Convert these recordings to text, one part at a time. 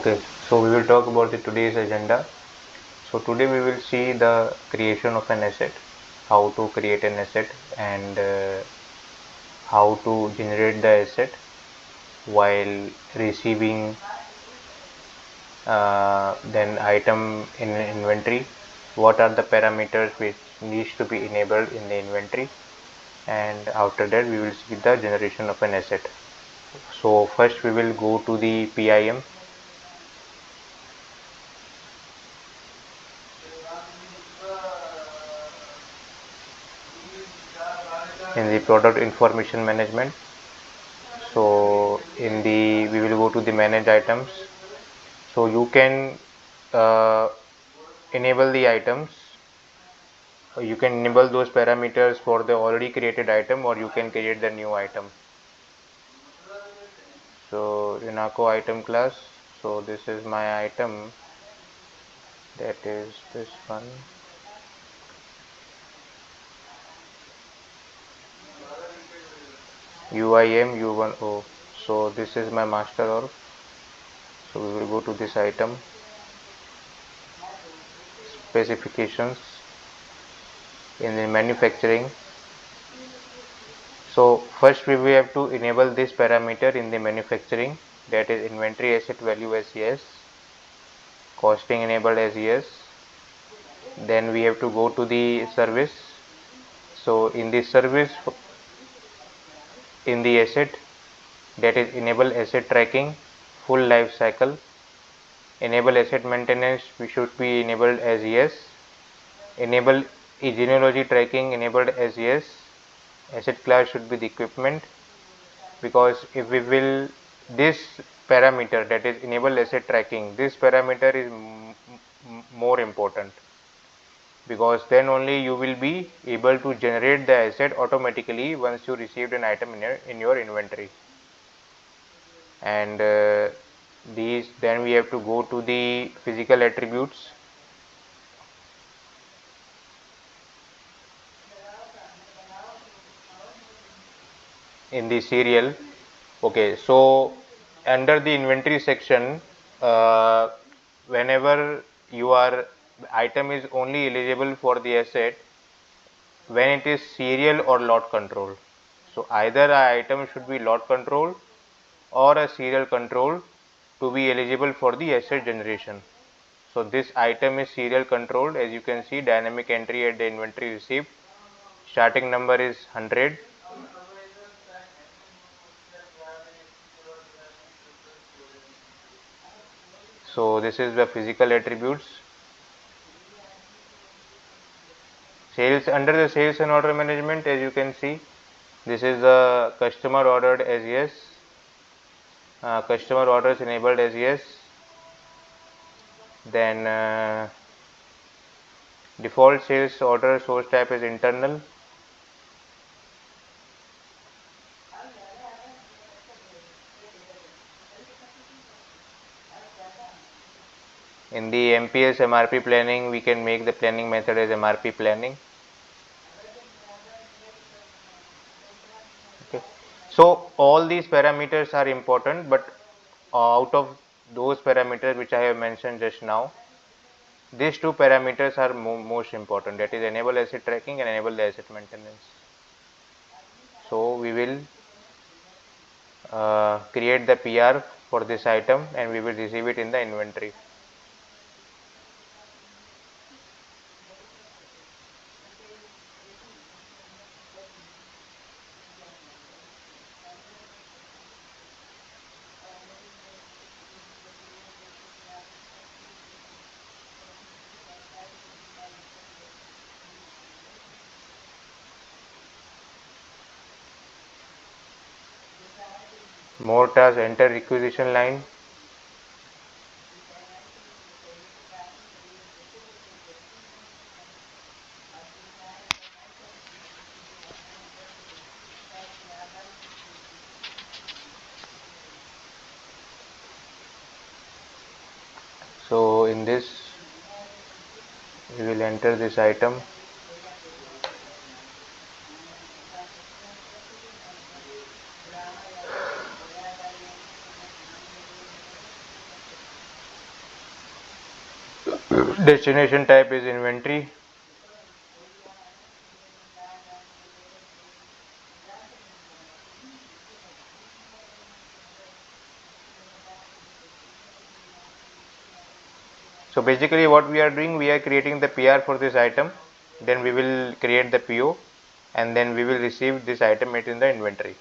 Okay, so we will talk about the today's agenda. So today we will see the creation of an asset, how to create an asset, and how to generate the asset while receiving then item in inventory. What are the parameters which needs to be enabled in the inventory, and after that we will see the generation of an asset. So first we will go to the PIM. In the product information management. So in the we will go to the manage items. So you can uh, enable the items. You can enable those parameters for the already created item, or you can create the new item. So Renaco item class. So this is my item, that is this one. UIM U10. So this is my master org. So we will go to this item, specifications, in the manufacturing. So first we will have to enable this parameter in the manufacturing, that is inventory asset value as yes, costing enabled as yes. Then we have to go to the service. So in the service, in the asset, that is enable asset tracking, full life cycle, enable asset maintenance, we should be enabled as yes, enable genealogy tracking enabled as yes, asset class should be the equipment, because if we will this parameter, that is enable asset tracking, this parameter is more important, because then only you will be able to generate the asset automatically once you received an item in your inventory. And these, then we have to go to the physical attributes. In the serial. Okay, so under the inventory section, whenever you are item is only eligible for the asset when it is serial or lot control. So either a item should be lot control or a serial control to be eligible for the asset generation. So this item is serial controlled. As you can see, dynamic entry at the inventory received, starting number is 100. So this is the physical attributes. Sales, under the sales and order management, as you can see, this is the customer ordered as yes, customer orders enabled as yes. Then default sales order source type is internal. In the MPS MRP planning, we can make the planning method as MRP planning. Okay. So all these parameters are important, but out of those parameters which I have mentioned just now, these two parameters are most important, that is enable asset tracking and enable the asset maintenance. So we will create the PR for this item and we will receive it in the inventory. More tasks, enter requisition line. So in this we will enter this item. Destination type is inventory. So basically what we are doing, we are creating the PR for this item, then we will create the PO, and then we will receive this item it in the inventory.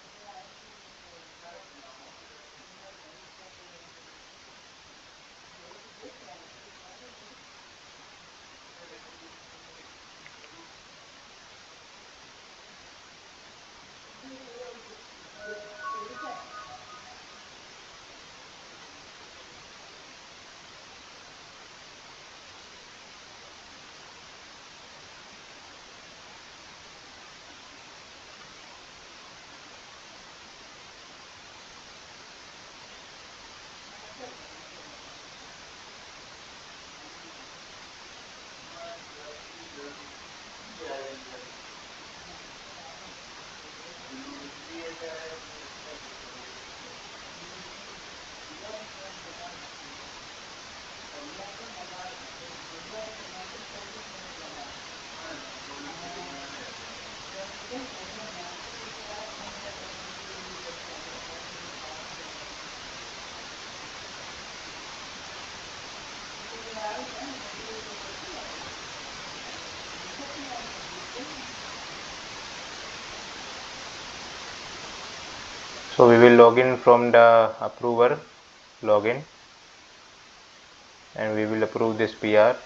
So we will log in from the approver login, and we will approve this PR.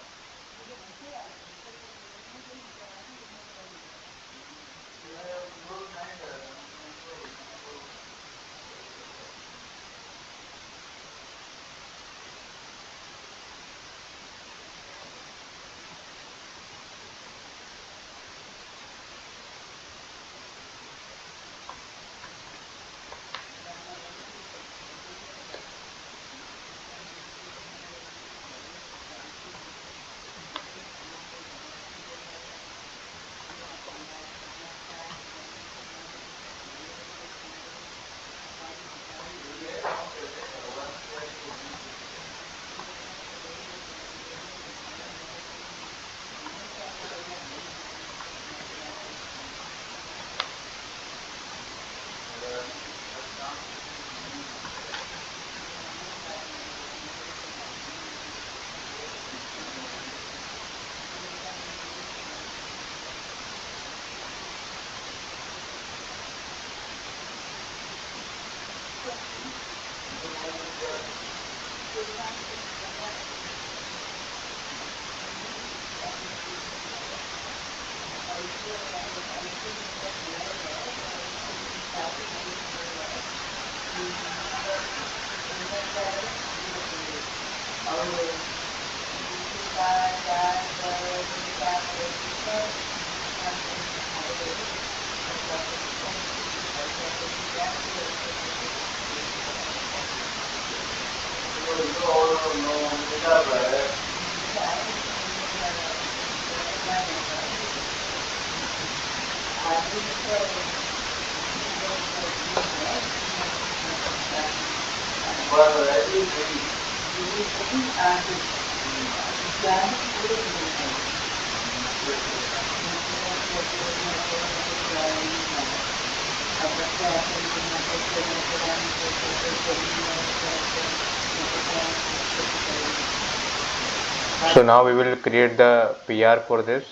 So now we will create the PR for this.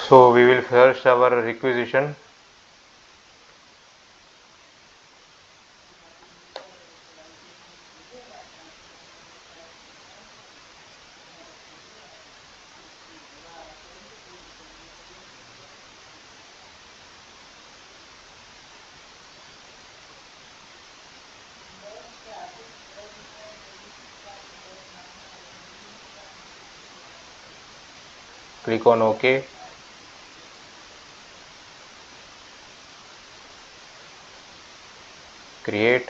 So we will search our requisition. Click on OK. create.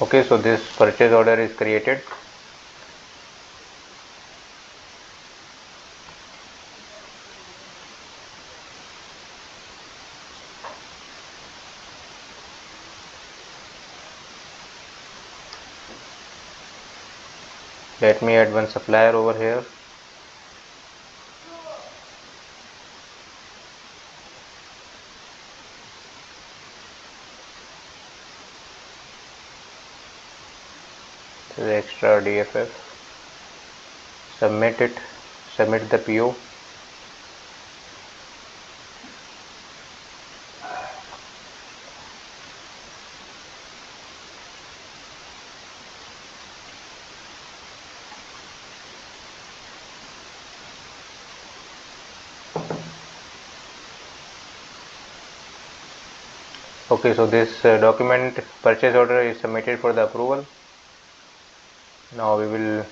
Okay, so this purchase order is created. Let me add one supplier over here. This is extra DFF. Submit it. Submit the PO. Okay, so this document purchase order is submitted for the approval. Now we will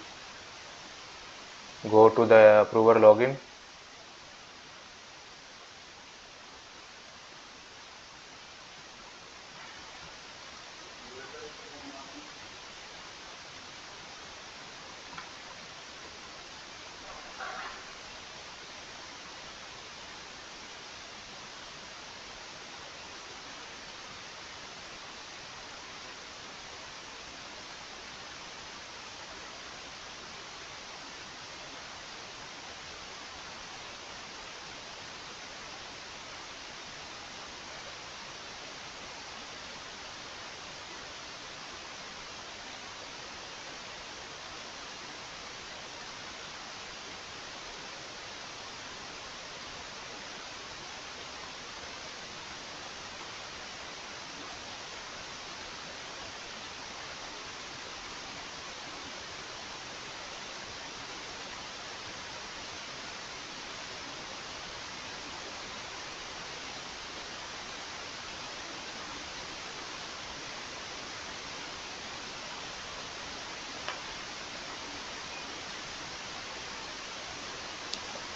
go to the approver login.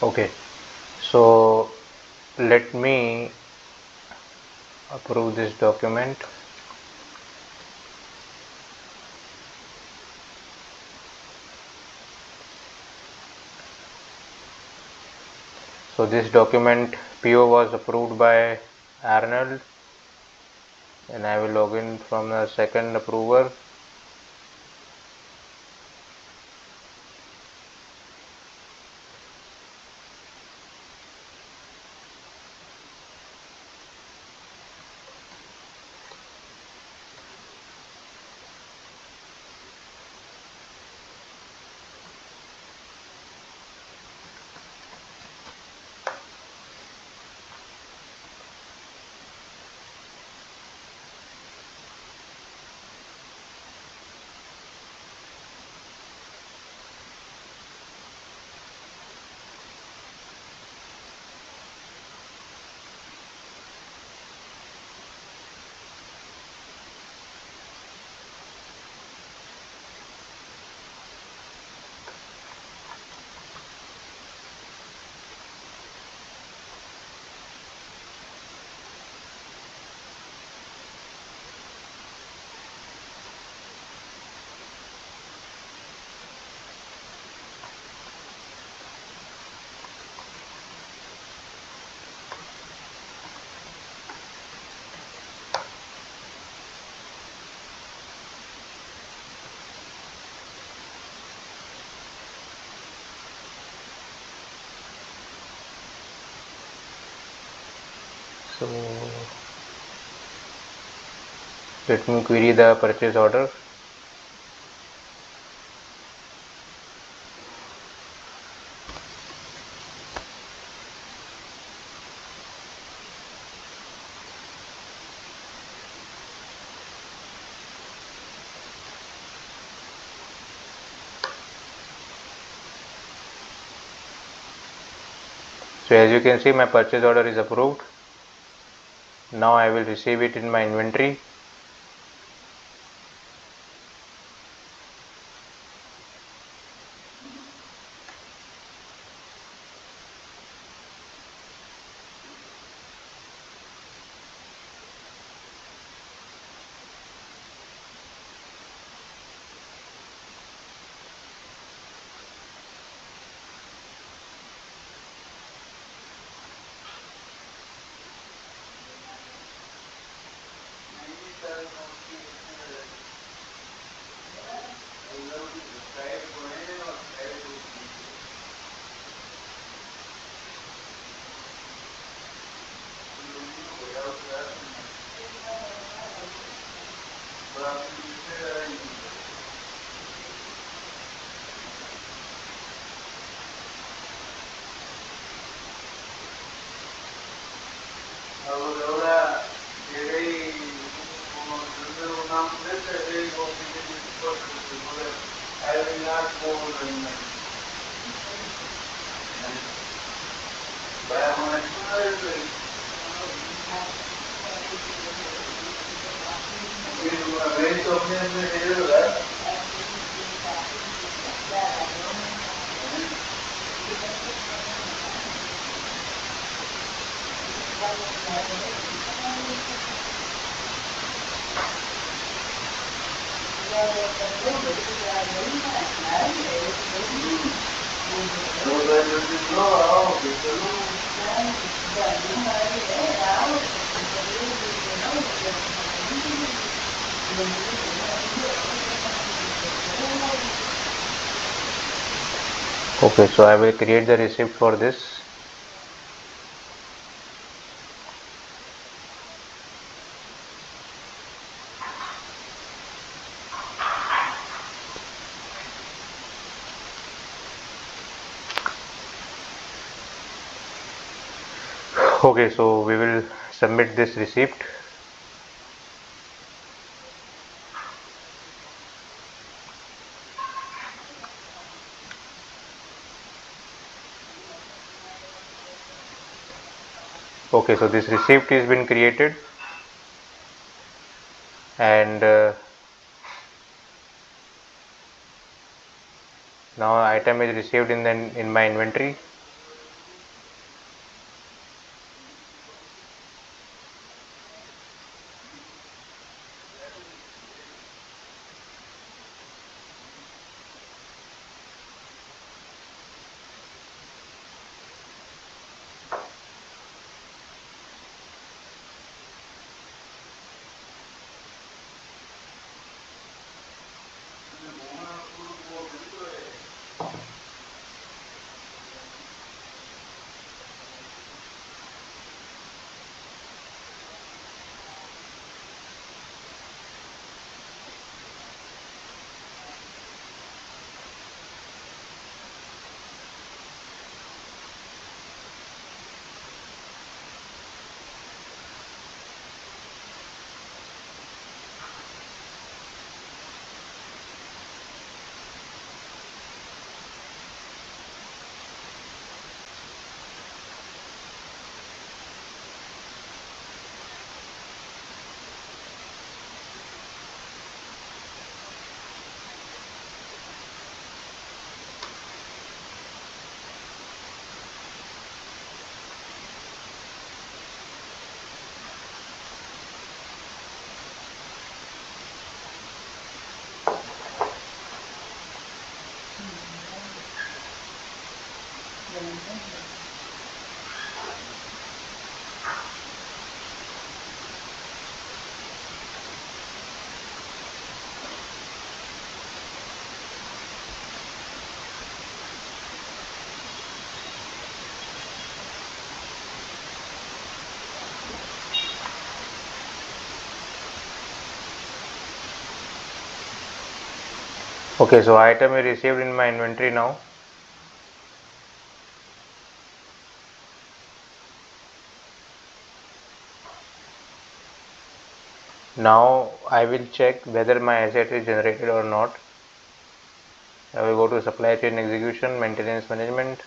Okay, so let me approve this document. So this document PO was approved by Arnold, and I will log in from the second approver. So let me query the purchase order. So as you can see, my purchase order is approved. Now I will receive it in my inventory. Okay, so I will create the receipt for this. Okay, so we will submit this receipt. Okay, so this receipt is been created, and now item is received in my inventory. Okay, so item is received in my inventory now. Now I will check whether my asset is generated or not. I will go to supply chain execution, maintenance management.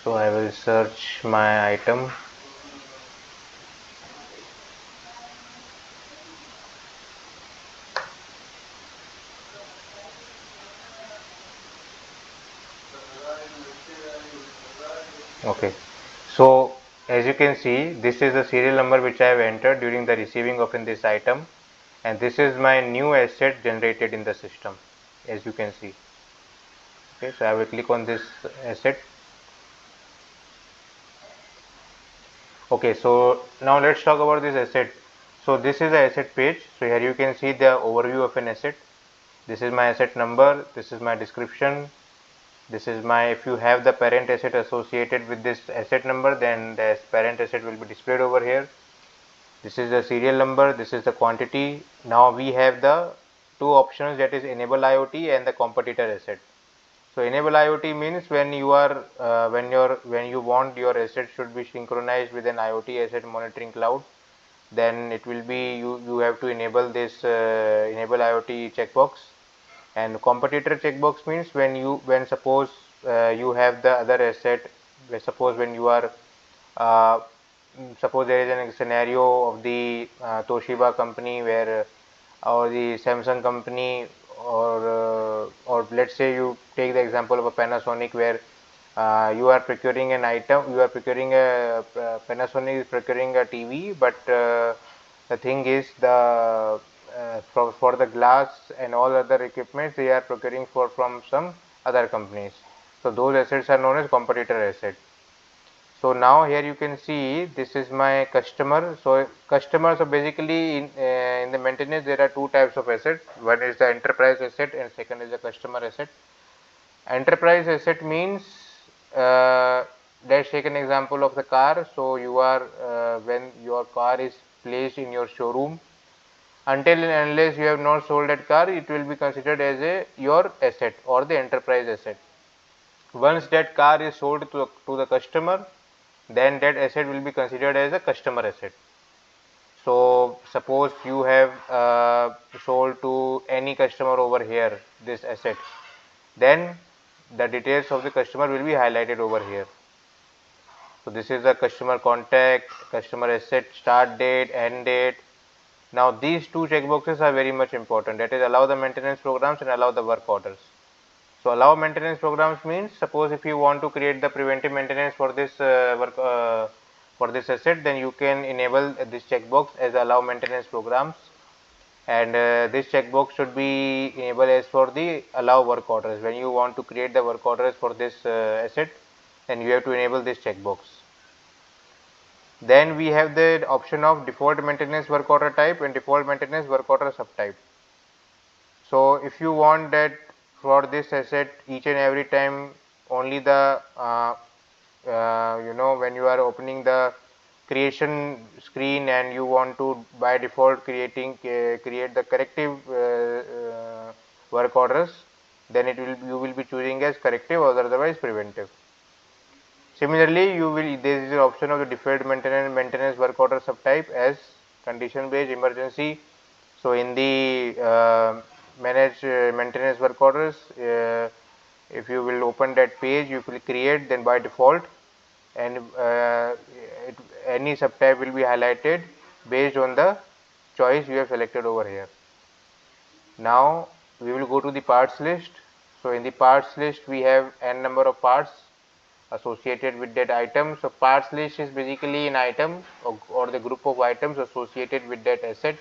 So I will search my item. Okay, so as you can see, this is the serial number which I have entered during the receiving of in this item, and this is my new asset generated in the system, as you can see. Okay, so I will click on this asset. Okay, so now let's talk about this asset. So this is the asset page. So here you can see the overview of an asset. This is my asset number, this is my description, this is my, if you have the parent asset associated with this asset number, then the parent asset will be displayed over here. This is the serial number, this is the quantity. Now we have the two options, that is enable IoT and the competitor asset. So enable IoT means when you are when you want your asset should be synchronized with an IoT asset monitoring cloud, then it will be you have to enable this enable IoT checkbox. And competitor checkbox means when suppose you have the other asset, suppose when you are uh, suppose there is a scenario of the Toshiba company where or the Samsung company, or let's say you take the example of a Panasonic where you are procuring an item, you are procuring a Panasonic is procuring a TV, but the thing is for the glass and all other equipment they are procuring from some other companies. So those assets are known as competitor asset. So now here you can see this is my customer. So customer, so basically in the maintenance there are two types of asset. One is the enterprise asset and second is the customer asset. Enterprise asset means let's take an example of the car. So you are when your car is placed in your showroom, until and unless you have not sold that car, it will be considered as your asset or the enterprise asset. Once that car is sold to the customer, then that asset will be considered as a customer asset. So suppose you have sold to any customer over here this asset, then the details of the customer will be highlighted over here. So this is the customer contact, customer asset, start date, end date. Now these two checkboxes are very much important, that is allow the maintenance programs and allow the work orders. So allow maintenance programs means suppose if you want to create the preventive maintenance for this for this asset, then you can enable this checkbox as allow maintenance programs, and this checkbox should be enabled as for the allow work orders. When you want to create the work orders for this asset, then you have to enable this checkbox. Then we have the option of default maintenance work order type and default maintenance work order subtype. So if you want that for this asset each and every time only the when you are opening the creation screen and you want to by default create the corrective work orders, then you will be choosing as corrective or otherwise preventive. Similarly, there is an option of the deferred maintenance work order subtype as condition based emergency. So in the manage maintenance work orders, if you will open that page, you will create, then by default, and any subtype will be highlighted based on the choice you have selected over here. Now we will go to the parts list. So in the parts list we have n number of parts associated with that item. So parts list is basically an item or the group of items associated with that asset.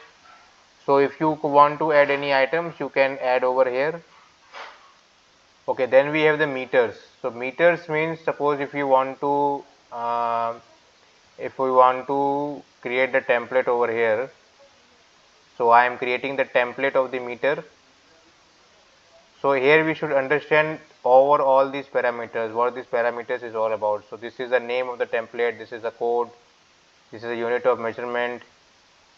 So if you want to add any items, you can add over here. Okay, then we have the meters. So meters means suppose if you want to if we want to create the template over here. So I am creating the template of the meter. So here we should understand over all these parameters, what these parameters is all about. So this is the name of the template, this is the code, this is a unit of measurement,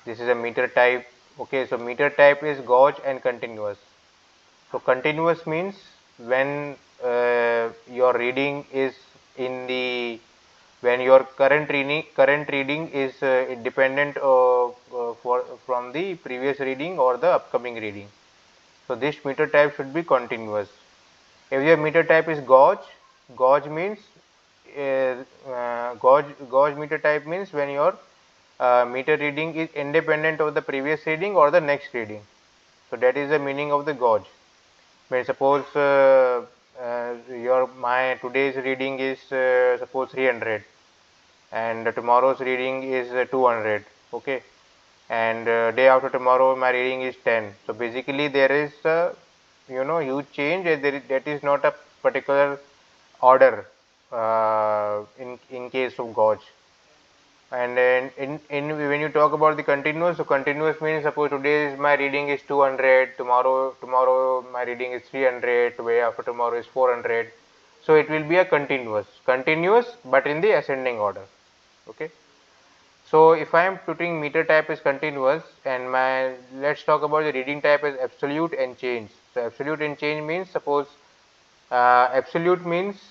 this is a meter type. Okay, so meter type is gauge and continuous. So continuous means when your reading is in the when your current reading is independent from the previous reading or the upcoming reading. So this meter type should be continuous. If your meter type is gauge, gauge means gauge meter type means when your meter reading is independent of the previous reading or the next reading. So that is the meaning of the gauge. When suppose my today's reading is suppose 300 and tomorrow's reading is 200, okay, and day after tomorrow my reading is 10. So basically there is a huge change. That is not a particular order in case of gauge. And when you talk about the continuous, so continuous means suppose today is my reading is 200, tomorrow my reading is 300, way after tomorrow is 400. So it will be a continuous but in the ascending order. Okay. So if I am putting meter type as continuous and let's talk about the reading type as absolute and change. So absolute and change means suppose absolute means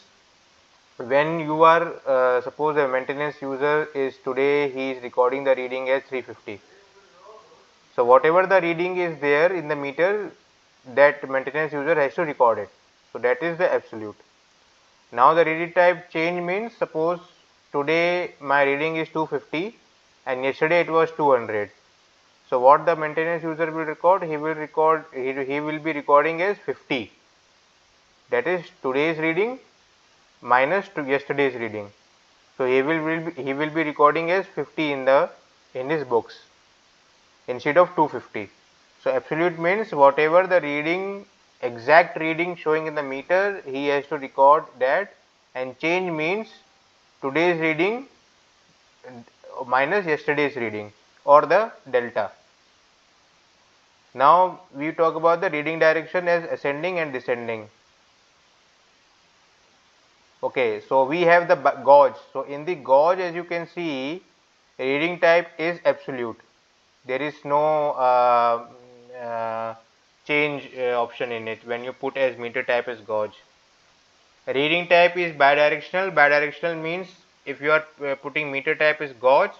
when you are suppose a maintenance user is today he is recording the reading as 350. So whatever the reading is there in the meter, that maintenance user has to record it. So that is the absolute. Now the reading type change means suppose today my reading is 250 and yesterday it was 200. So what the maintenance user will record, he will be recording as 50. That is today's reading minus to yesterday's reading. So he will be recording as 50 in his books instead of 250. So absolute means whatever the reading, exact reading showing in the meter, he has to record that, and change means today's reading minus yesterday's reading or the delta. Now we talk about the reading direction as ascending and descending. Okay, so we have the gauge. So in the gauge, as you can see, reading type is absolute. There is no change option in it when you put as meter type as gauge. Reading type is bidirectional. Bidirectional means if you are putting meter type as gauge,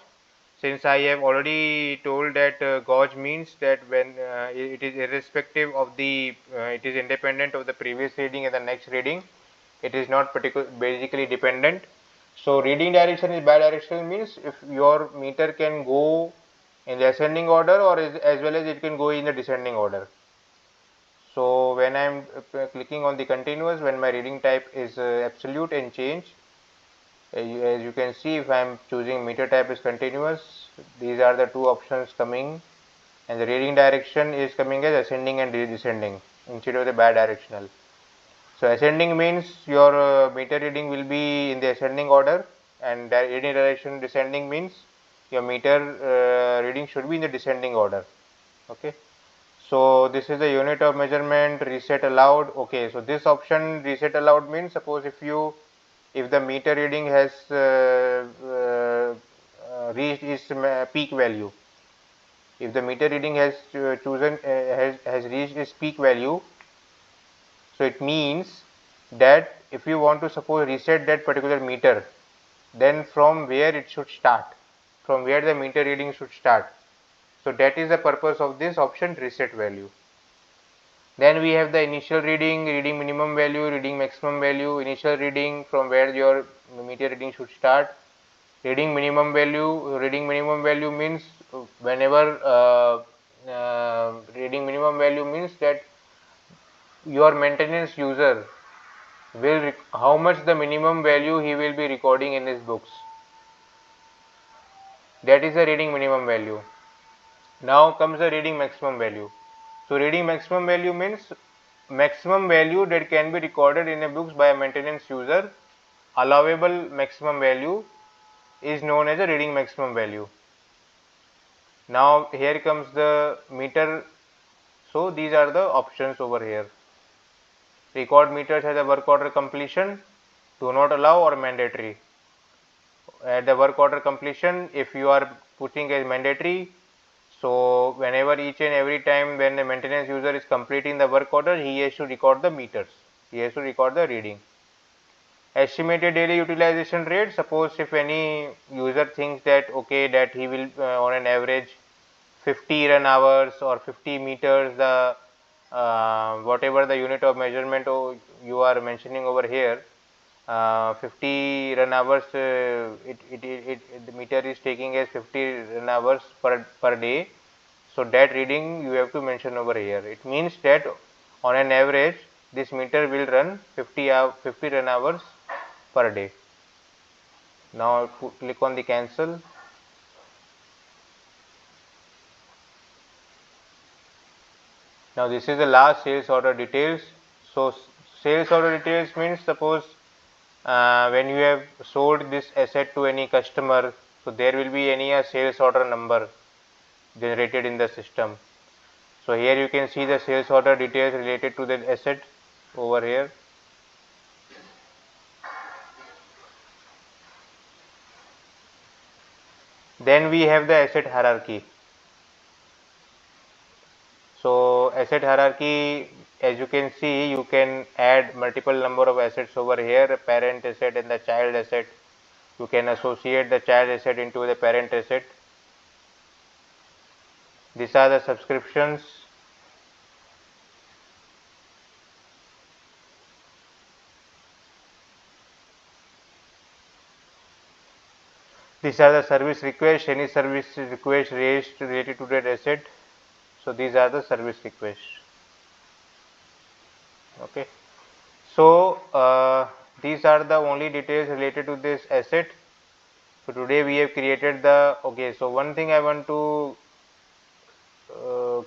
since I have already told that gauge means that when it is irrespective of it is independent of the previous reading and the next reading. It is not basically dependent. So reading direction is bidirectional means if your meter can go in the ascending order or as well as it can go in the descending order. So when I am clicking on the continuous, when my reading type is absolute and change, as you can see, if I am choosing meter type is continuous, these are the two options coming, and the reading direction is coming as ascending and descending instead of the bidirectional. So ascending means your meter reading will be in the ascending order, and reading direction descending means your meter reading should be in the descending order. Okay. So this is the unit of measurement, reset allowed. Okay, so this option reset allowed means suppose if the meter reading has reached its peak value, if the meter reading has has reached its peak value, so it means that if you want to suppose reset that particular meter, then from where it should start, from where the meter reading should start. So that is the purpose of this option reset value. Then we have the initial reading, reading minimum value, reading maximum value. Initial reading from where your meter reading should start. Reading minimum value means whenever reading minimum value means that your maintenance user will how much the minimum value he will be recording in his books. That is the reading minimum value. Now comes the reading maximum value. So reading maximum value means maximum value that can be recorded in a books by a maintenance user. Allowable maximum value is known as a reading maximum value. Now here comes the meter. So these are the options over here. Record meters as a work order completion, do not allow or mandatory. At the work order completion, if you are putting as mandatory, so whenever each and every time when the maintenance user is completing the work order, he has to record the meters, he has to record the reading. Estimated daily utilization rate, suppose if any user thinks that okay that he will on an average 50 run hours or 50 meters, the whatever the unit of measurement you are mentioning over here, 50 run hours, the meter is taking as 50 run hours per day. So that reading you have to mention over here. It means that on an average this meter will run 50 run hours per day. Now click on the cancel. Now this is the last sales order details. So sales order details means, suppose when you have sold this asset to any customer, so there will be any sales order number generated in the system. So here you can see the sales order details related to the asset over here. Then we have the asset hierarchy. So asset hierarchy, as you can see, you can add multiple number of assets over here, parent asset and the child asset. You can associate the child asset into the parent asset. These are the subscriptions. These are the service requests, any service request raised related to that asset. So these are the service requests. Okay. So these are the only details related to this asset. So today we have created the, okay, so one thing I want to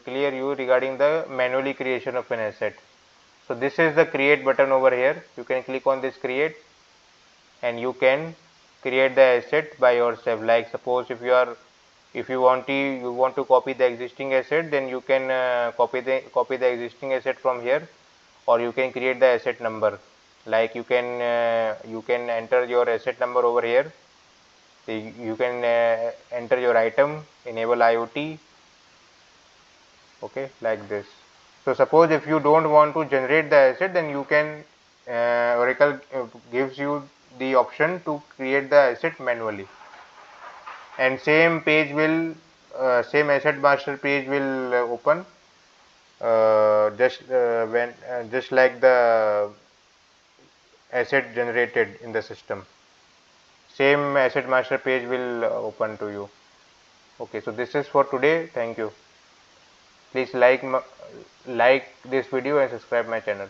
clear you regarding the manually creation of an asset. So this is the create button over here. You can click on this create and you can create the asset by yourself. Like suppose if you want to copy the existing asset, then you can copy the existing asset from here, or you can create the asset number. Like you can enter your asset number over here. You can enter your item, enable IoT, okay, like this. So suppose if you don't want to generate the asset, then you can Oracle gives you the option to create the asset manually, and same page will same asset master page will open just like the asset generated in the system. Same asset master page will open to you. Okay, so this is for today. Thank you. Please like this video and subscribe my channel.